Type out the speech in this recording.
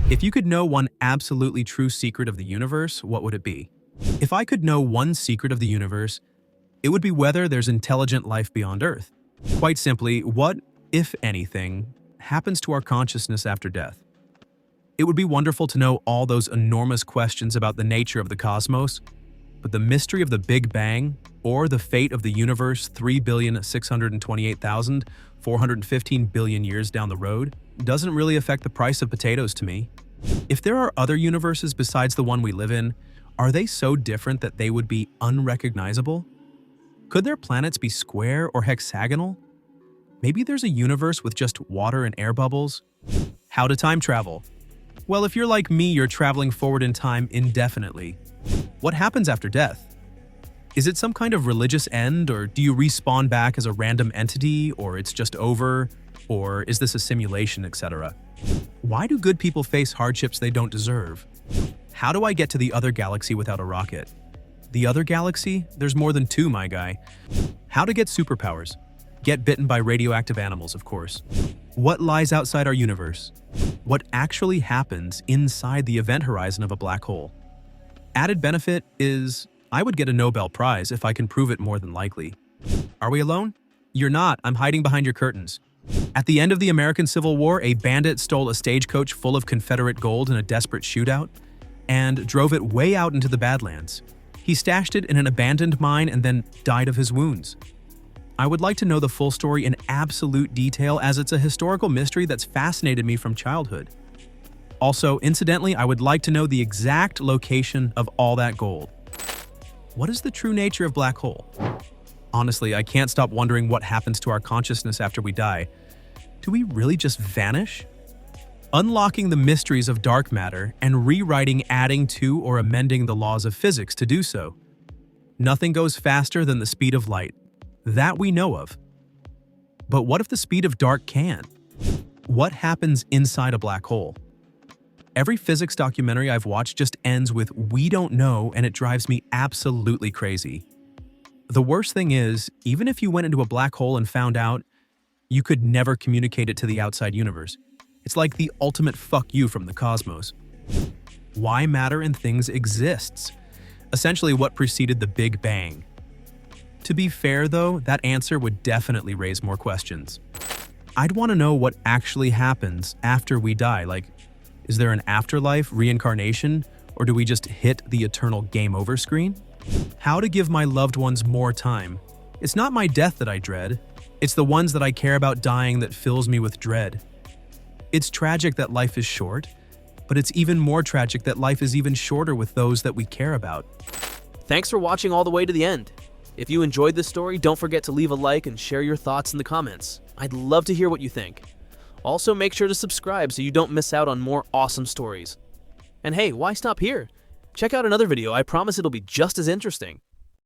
If you could know one absolutely true secret of the universe, what would it be? If I could know one secret of the universe, it would be whether there's intelligent life beyond Earth. Quite simply, what, if anything, happens to our consciousness after death? It would be wonderful to know all those enormous questions about the nature of the cosmos, but the mystery of the Big Bang, or the fate of the universe 3,628,415 billion years down the road, doesn't really affect the price of potatoes to me. If there are other universes besides the one we live in, are they so different that they would be unrecognizable? Could their planets be square or hexagonal? Maybe there's a universe with just water and air bubbles? How to time travel? Well, if you're like me, you're traveling forward in time indefinitely. What happens after death? Is it some kind of religious end, or do you respawn back as a random entity, or it's just over, or is this a simulation, etc.? Why do good people face hardships they don't deserve? How do I get to the other galaxy without a rocket? The other galaxy? There's more than two, my guy. How to get superpowers? Get bitten by radioactive animals, of course. What lies outside our universe? What actually happens inside the event horizon of a black hole? Added benefit is, I would get a Nobel Prize if I can prove it more than likely. Are we alone? You're not. I'm hiding behind your curtains. At the end of the American Civil War, a bandit stole a stagecoach full of Confederate gold in a desperate shootout and drove it way out into the Badlands. He stashed it in an abandoned mine and then died of his wounds. I would like to know the full story in absolute detail, as it's a historical mystery that's fascinated me from childhood. Also, incidentally, I would like to know the exact location of all that gold. What is the true nature of black hole? Honestly, I can't stop wondering what happens to our consciousness after we die. Do we really just vanish? Unlocking the mysteries of dark matter and rewriting, adding to, or amending the laws of physics to do so. Nothing goes faster than the speed of light. That we know of. But what if the speed of dark can? What happens inside a black hole? Every physics documentary I've watched just ends with "we don't know," and it drives me absolutely crazy. The worst thing is, even if you went into a black hole and found out, you could never communicate it to the outside universe. It's like the ultimate fuck you from the cosmos. Why matter and things exists? Essentially what preceded the Big Bang. To be fair though, that answer would definitely raise more questions. I'd want to know what actually happens after we die. Like, is there an afterlife, reincarnation, or do we just hit the eternal game over screen? How to give my loved ones more time. It's not my death that I dread. It's the ones that I care about dying that fills me with dread. It's tragic that life is short, but it's even more tragic that life is even shorter with those that we care about. Thanks for watching all the way to the end. If you enjoyed this story, don't forget to leave a like and share your thoughts in the comments. I'd love to hear what you think. Also, make sure to subscribe so you don't miss out on more awesome stories. And hey, why stop here? Check out another video. I promise it'll be just as interesting.